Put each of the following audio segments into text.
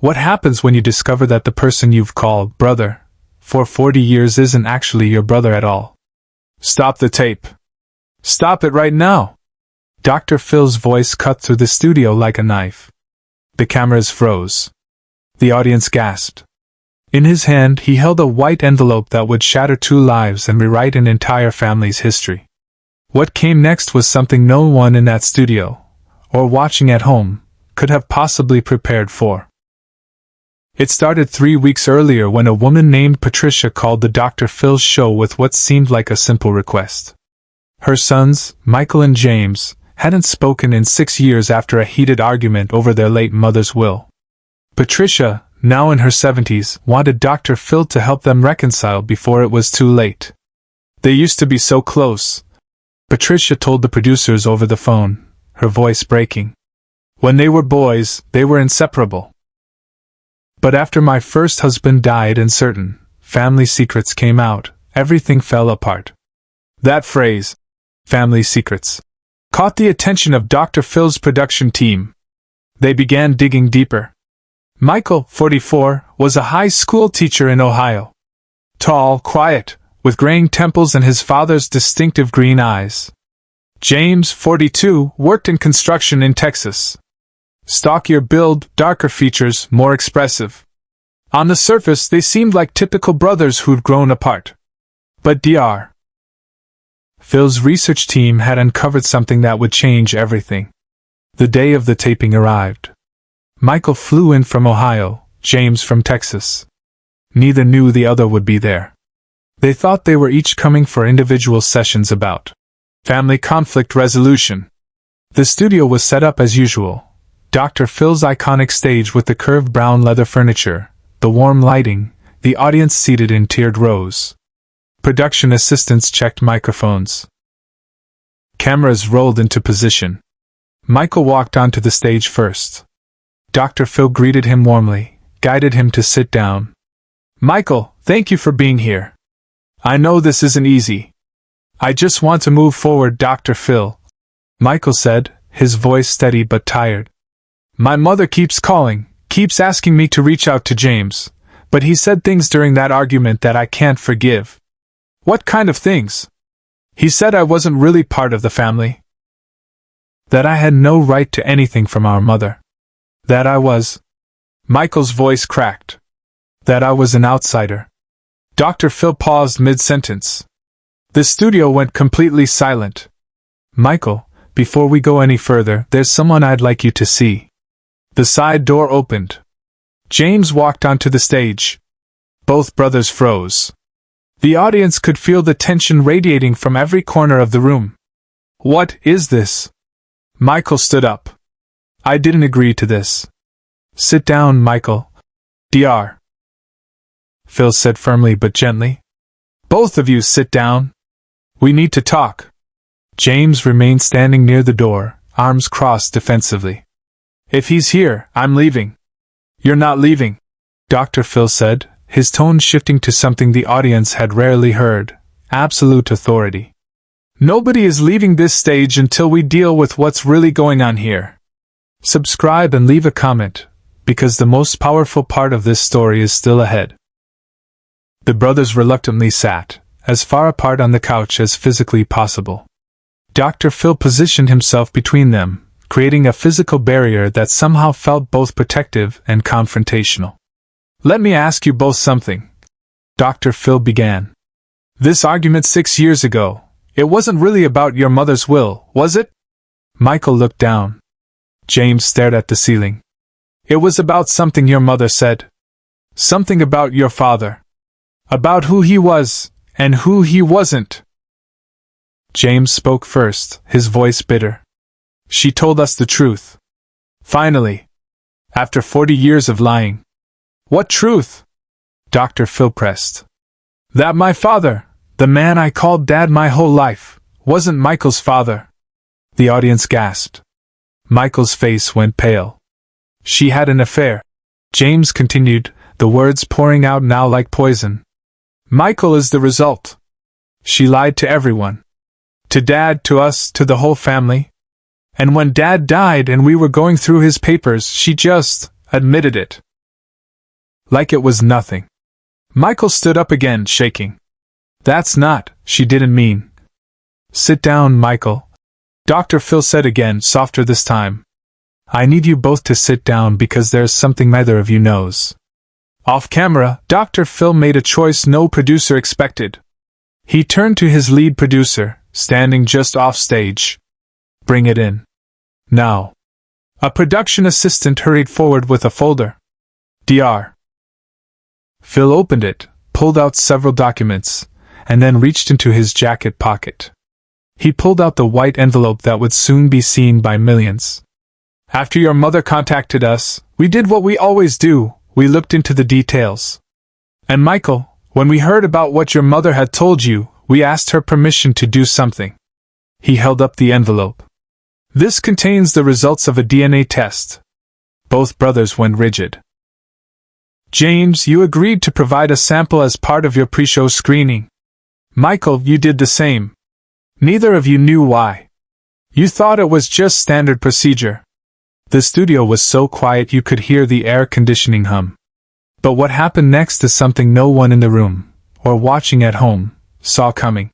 What happens when you discover that the person you've called brother for 40 years isn't actually your brother at all? Stop the tape. Stop it right now. Dr. Phil's voice cut through the studio like a knife. The cameras froze. The audience gasped. In his hand, he held a white envelope that would shatter 2 lives and rewrite an entire family's history. What came next was something no one in that studio, or watching at home, could have possibly prepared for. It started 3 weeks earlier when a woman named Patricia called the Dr. Phil's show with what seemed like a simple request. Her sons, Michael and James, hadn't spoken in 6 years after a heated argument over their late mother's will. Patricia, now in her 70s, wanted Dr. Phil to help them reconcile before it was too late. They used to be so close, Patricia told the producers over the phone, her voice breaking. When they were boys, they were inseparable. But after my first husband died and certain family secrets came out, everything fell apart. That phrase, family secrets, caught the attention of Dr. Phil's production team. They began digging deeper. Michael, 44, was a high school teacher in Ohio. Tall, quiet, with graying temples and his father's distinctive green eyes. James, 42, worked in construction in Texas. Stockier build, darker features, more expressive. On the surface, they seemed like typical brothers who'd grown apart. But Dr. Phil's research team had uncovered something that would change everything. The day of the taping arrived. Michael flew in from Ohio, James from Texas. Neither knew the other would be there. They thought they were each coming for individual sessions about family conflict resolution. The studio was set up as usual. Dr. Phil's iconic stage with the curved brown leather furniture, the warm lighting, the audience seated in tiered rows. Production assistants checked microphones. Cameras rolled into position. Michael walked onto the stage first. Dr. Phil greeted him warmly, guided him to sit down. Michael, thank you for being here. I know this isn't easy. I just want to move forward, Dr. Phil, Michael said, his voice steady but tired. My mother keeps calling, keeps asking me to reach out to James, but he said things during that argument that I can't forgive. What kind of things? He said I wasn't really part of the family. That I had no right to anything from our mother. That I was... Michael's voice cracked. That I was an outsider. Dr. Phil paused mid-sentence. The studio went completely silent. Michael, before we go any further, there's someone I'd like you to see. The side door opened. James walked onto the stage. Both brothers froze. The audience could feel the tension radiating from every corner of the room. What is this? Michael stood up. I didn't agree to this. Sit down, Michael. Dr. Phil said firmly but gently. Both of you sit down. We need to talk. James remained standing near the door, arms crossed defensively. If he's here, I'm leaving. You're not leaving, Dr. Phil said, his tone shifting to something the audience had rarely heard, absolute authority. Nobody is leaving this stage until we deal with what's really going on here. Subscribe and leave a comment, because the most powerful part of this story is still ahead. The brothers reluctantly sat, as far apart on the couch as physically possible. Dr. Phil positioned himself between them, creating a physical barrier that somehow felt both protective and confrontational. Let me ask you both something, Dr. Phil began. This argument 6 years ago, it wasn't really about your mother's will, was it? Michael looked down. James stared at the ceiling. It was about something your mother said. Something about your father. About who he was, and who he wasn't. James spoke first, his voice bitter. She told us the truth. Finally. After 40 years of lying. What truth? Dr. Phil pressed. That my father, the man I called Dad my whole life, wasn't Michael's father. The audience gasped. Michael's face went pale. She had an affair. James continued, the words pouring out now like poison. Michael is the result. She lied to everyone. To Dad, to us, to the whole family. And when Dad died and we were going through his papers, she just admitted it. like it was nothing. Michael stood up again, shaking. That's not, she didn't mean. Sit down, Michael. Dr. Phil said again, softer this time. I need you both to sit down because there's something neither of you knows. Off camera, Dr. Phil made a choice no producer expected. He turned to his lead producer, standing just off stage. Bring it in. Now. A production assistant hurried forward with a folder. Dr. Phil opened it, pulled out several documents, and then reached into his jacket pocket. He pulled out the white envelope that would soon be seen by millions. After your mother contacted us, we did what we always do, we looked into the details. And Michael, when we heard about what your mother had told you, we asked her permission to do something. He held up the envelope. This contains the results of a DNA test. Both brothers went rigid. James, you agreed to provide a sample as part of your pre-show screening. Michael, you did the same. Neither of you knew why. You thought it was just standard procedure. The studio was so quiet you could hear the air conditioning hum. But what happened next is something no one in the room, or watching at home, saw coming.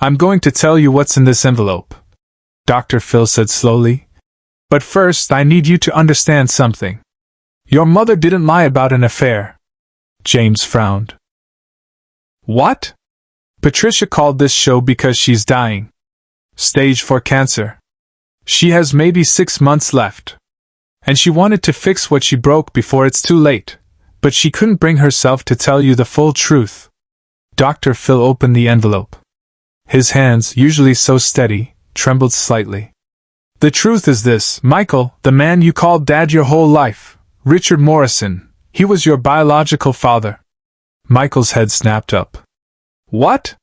I'm going to tell you what's in this envelope, Dr. Phil said slowly. But first I need you to understand something. Your mother didn't lie about an affair. James frowned. What? Patricia called this show because she's dying. Stage 4 cancer. She has maybe 6 months left. And she wanted to fix what she broke before it's too late, but she couldn't bring herself to tell you the full truth. Dr. Phil opened the envelope. His hands, usually so steady, trembled slightly. The truth is this, Michael, the man you called Dad your whole life, Richard Morrison, he was your biological father. Michael's head snapped up. What?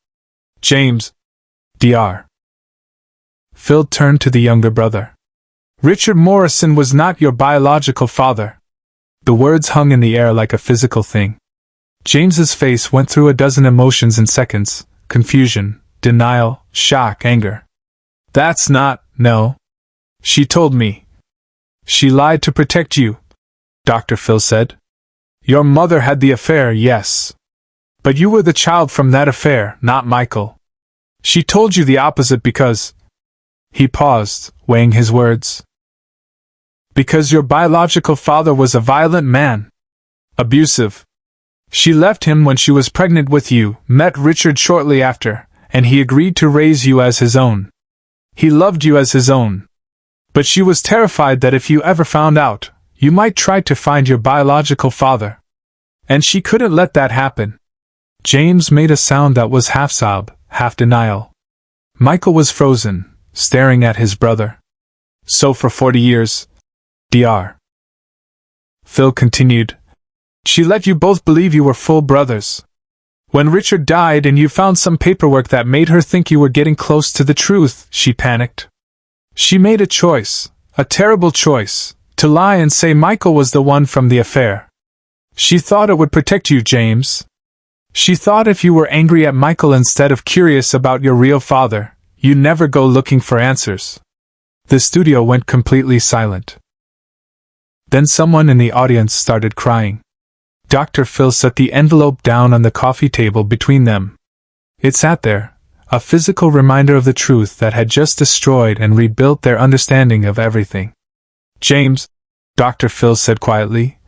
James. Dr. Phil turned to the younger brother. Richard Morrison was not your biological father. The words hung in the air like a physical thing. James's face went through a dozen emotions in seconds: confusion, denial, shock, anger. That's not, no. She told me. She lied to protect you, Dr. Phil said. Your mother had the affair, yes. But you were the child from that affair, not Michael. She told you the opposite because... He paused, weighing his words. Because your biological father was a violent man. Abusive. She left him when she was pregnant with you, met Richard shortly after, and he agreed to raise you as his own. He loved you as his own. But she was terrified that if you ever found out, you might try to find your biological father. And she couldn't let that happen. James made a sound that was half sob, half denial. Michael was frozen, staring at his brother. So for 40 years, Dr. Phil continued, she let you both believe you were full brothers. When Richard died and you found some paperwork that made her think you were getting close to the truth, she panicked. She made a choice, a terrible choice, to lie and say Michael was the one from the affair. She thought it would protect you, James. She thought if you were angry at Michael instead of curious about your real father, you'd never go looking for answers. The studio went completely silent. Then someone in the audience started crying. Dr. Phil set the envelope down on the coffee table between them. It sat there, a physical reminder of the truth that had just destroyed and rebuilt their understanding of everything. James, Dr. Phil said quietly,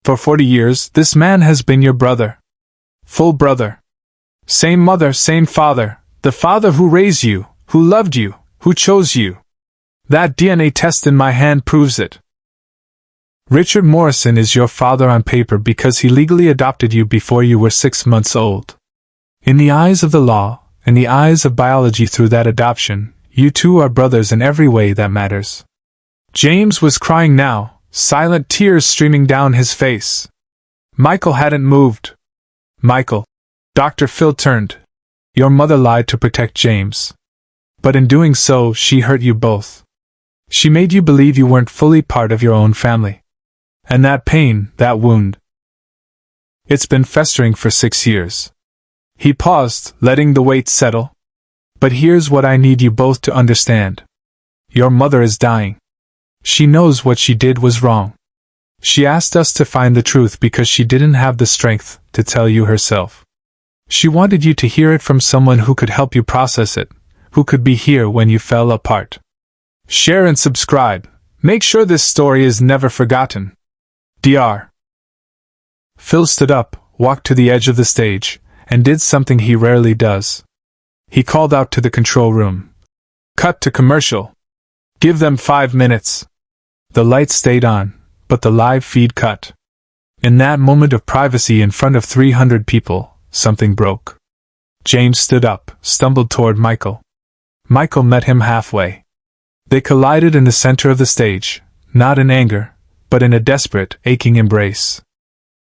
for 40 years, this man has been your brother. Full brother. Same mother, same father, the father who raised you, who loved you, who chose you. That DNA test in my hand proves it. Richard Morrison is your father on paper because he legally adopted you before you were 6 months old. In the eyes of the law, in the eyes of biology through that adoption, you two are brothers in every way that matters. James was crying now, silent tears streaming down his face. Michael hadn't moved. Michael. Dr. Phil turned. Your mother lied to protect James. But in doing so, she hurt you both. She made you believe you weren't fully part of your own family. And that pain, that wound. It's been festering for 6 years. He paused, letting the weight settle. But here's what I need you both to understand. Your mother is dying. She knows what she did was wrong. She asked us to find the truth because she didn't have the strength to tell you herself. She wanted you to hear it from someone who could help you process it, who could be here when you fell apart. Share and subscribe. Make sure this story is never forgotten. Dr. Phil stood up, walked to the edge of the stage, and did something he rarely does. He called out to the control room. Cut to commercial. Give them 5 minutes. The lights stayed on, but the live feed cut. In that moment of privacy in front of 300 people, something broke. James stood up, stumbled toward Michael. Michael met him halfway. They collided in the center of the stage, not in anger, but in a desperate, aching embrace.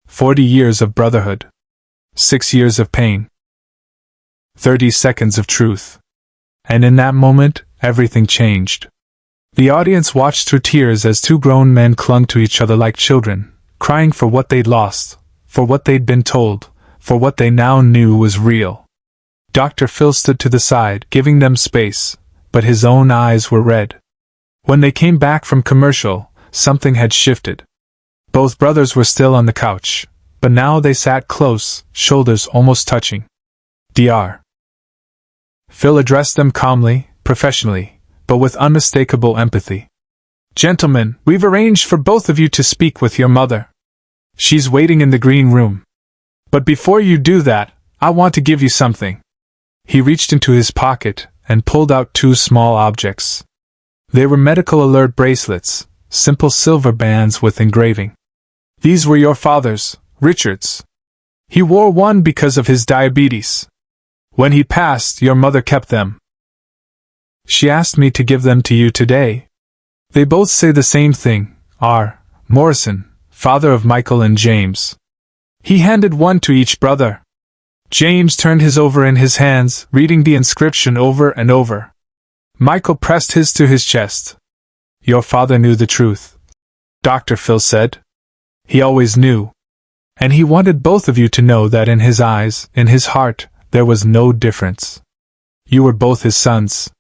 40 years of brotherhood. 6 years of pain. 30 seconds of truth. And in that moment, everything changed. The audience watched through tears as two grown men clung to each other like children, crying for what they'd lost, for what they'd been told, for what they now knew was real. Dr. Phil stood to the side, giving them space, but his own eyes were red. When they came back from commercial, something had shifted. Both brothers were still on the couch, but now they sat close, shoulders almost touching. Dr. Phil addressed them calmly, professionally, but with unmistakable empathy. Gentlemen, we've arranged for both of you to speak with your mother. She's waiting in the green room. But before you do that, I want to give you something. He reached into his pocket and pulled out 2 small objects. They were medical alert bracelets, simple silver bands with engraving. These were your father's, Richard's. He wore one because of his diabetes. When he passed, your mother kept them. She asked me to give them to you today. They both say the same thing, R. Morrison, father of Michael and James. He handed one to each brother. James turned his over in his hands, reading the inscription over and over. Michael pressed his to his chest. Your father knew the truth, Dr. Phil said. He always knew. And he wanted both of you to know that in his eyes, in his heart, there was no difference. You were both his sons.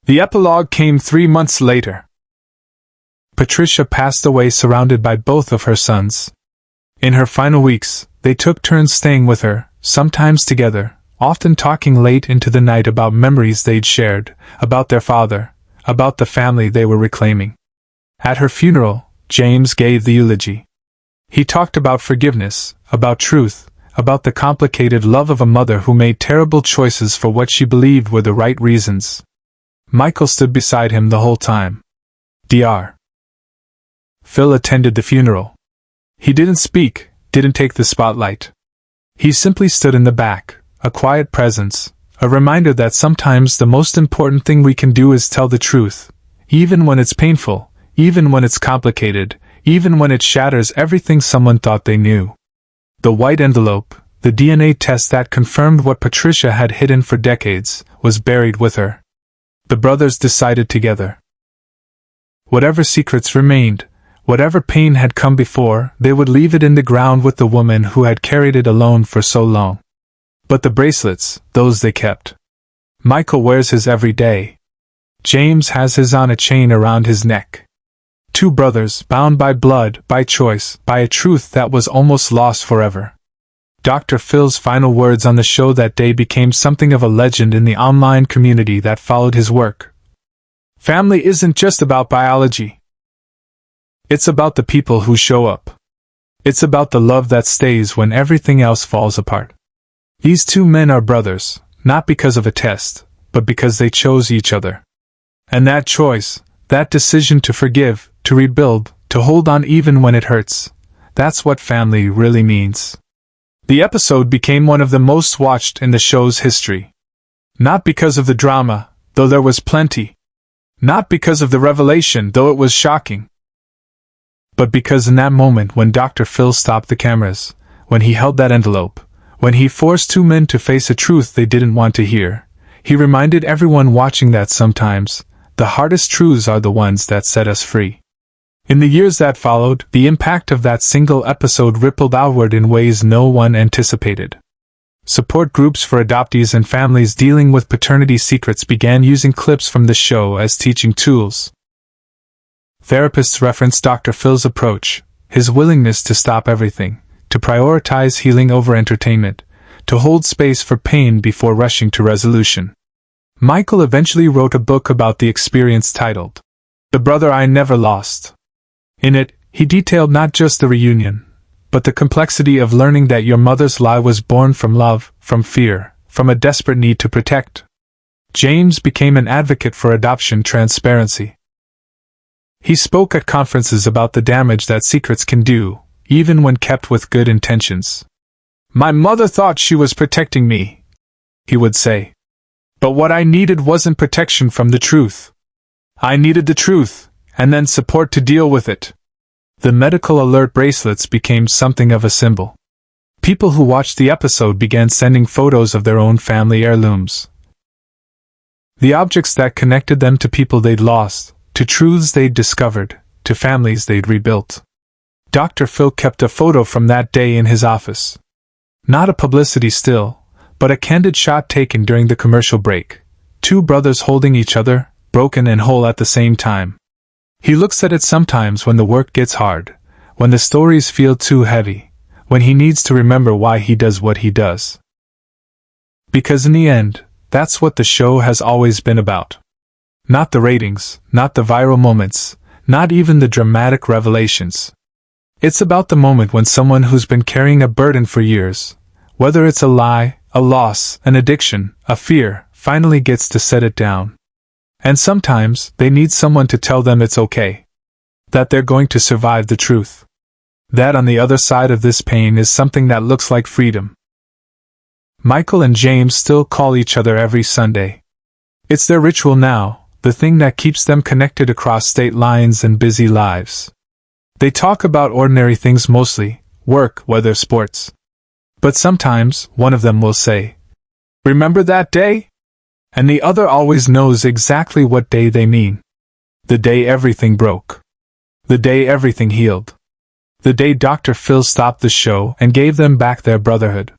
The epilogue came 3 months later. Patricia passed away surrounded by both of her sons. In her final weeks, they took turns staying with her, sometimes together, often talking late into the night about memories they'd shared, about their father, about the family they were reclaiming. At her funeral, James gave the eulogy. He talked about forgiveness, about truth, about the complicated love of a mother who made terrible choices for what she believed were the right reasons. Michael stood beside him the whole time. Dr. Phil attended the funeral. He didn't speak, didn't take the spotlight. He simply stood in the back, a quiet presence, a reminder that sometimes the most important thing we can do is tell the truth, even when it's painful, even when it's complicated, even when it shatters everything someone thought they knew. The white envelope, the DNA test that confirmed what Patricia had hidden for decades, was buried with her. The brothers decided together. Whatever secrets remained, whatever pain had come before, they would leave it in the ground with the woman who had carried it alone for so long. But the bracelets, those they kept. Michael wears his every day. James has his on a chain around his neck. 2 brothers, bound by blood, by choice, by a truth that was almost lost forever. Dr. Phil's final words on the show that day became something of a legend in the online community that followed his work. Family isn't just about biology. It's about the people who show up. It's about the love that stays when everything else falls apart. These 2 men are brothers, not because of a test, but because they chose each other. And that choice, that decision to forgive, to rebuild, to hold on even when it hurts, that's what family really means. The episode became one of the most watched in the show's history. Not because of the drama, though there was plenty. Not because of the revelation, though it was shocking. But because in that moment when Dr. Phil stopped the cameras, when he held that envelope, when he forced 2 men to face a truth they didn't want to hear, he reminded everyone watching that sometimes, the hardest truths are the ones that set us free. In the years that followed, the impact of that single episode rippled outward in ways no one anticipated. Support groups for adoptees and families dealing with paternity secrets began using clips from the show as teaching tools. Therapists referenced Dr. Phil's approach, his willingness to stop everything, to prioritize healing over entertainment, to hold space for pain before rushing to resolution. Michael eventually wrote a book about the experience titled, The Brother I Never Lost. In it, he detailed not just the reunion, but the complexity of learning that your mother's lie was born from love, from fear, from a desperate need to protect. James became an advocate for adoption transparency. He spoke at conferences about the damage that secrets can do, even when kept with good intentions. "My mother thought she was protecting me," he would say. "But what I needed wasn't protection from the truth. I needed the truth, and then support to deal with it." The medical alert bracelets became something of a symbol. People who watched the episode began sending photos of their own family heirlooms. The objects that connected them to people they'd lost, to truths they'd discovered, to families they'd rebuilt. Dr. Phil kept a photo from that day in his office. Not a publicity still, but a candid shot taken during the commercial break. Two brothers holding each other, broken and whole at the same time. He looks at it sometimes when the work gets hard, when the stories feel too heavy, when he needs to remember why he does what he does. Because in the end, that's what the show has always been about. Not the ratings, not the viral moments, not even the dramatic revelations. It's about the moment when someone who's been carrying a burden for years, whether it's a lie, a loss, an addiction, a fear, finally gets to set it down. And sometimes, they need someone to tell them it's okay. That they're going to survive the truth. That on the other side of this pain is something that looks like freedom. Michael and James still call each other every Sunday. It's their ritual now, the thing that keeps them connected across state lines and busy lives. They talk about ordinary things mostly, work, weather, sports. But sometimes, one of them will say, "Remember that day?" And the other always knows exactly what day they mean. The day everything broke. The day everything healed. The day Dr. Phil stopped the show and gave them back their brotherhood.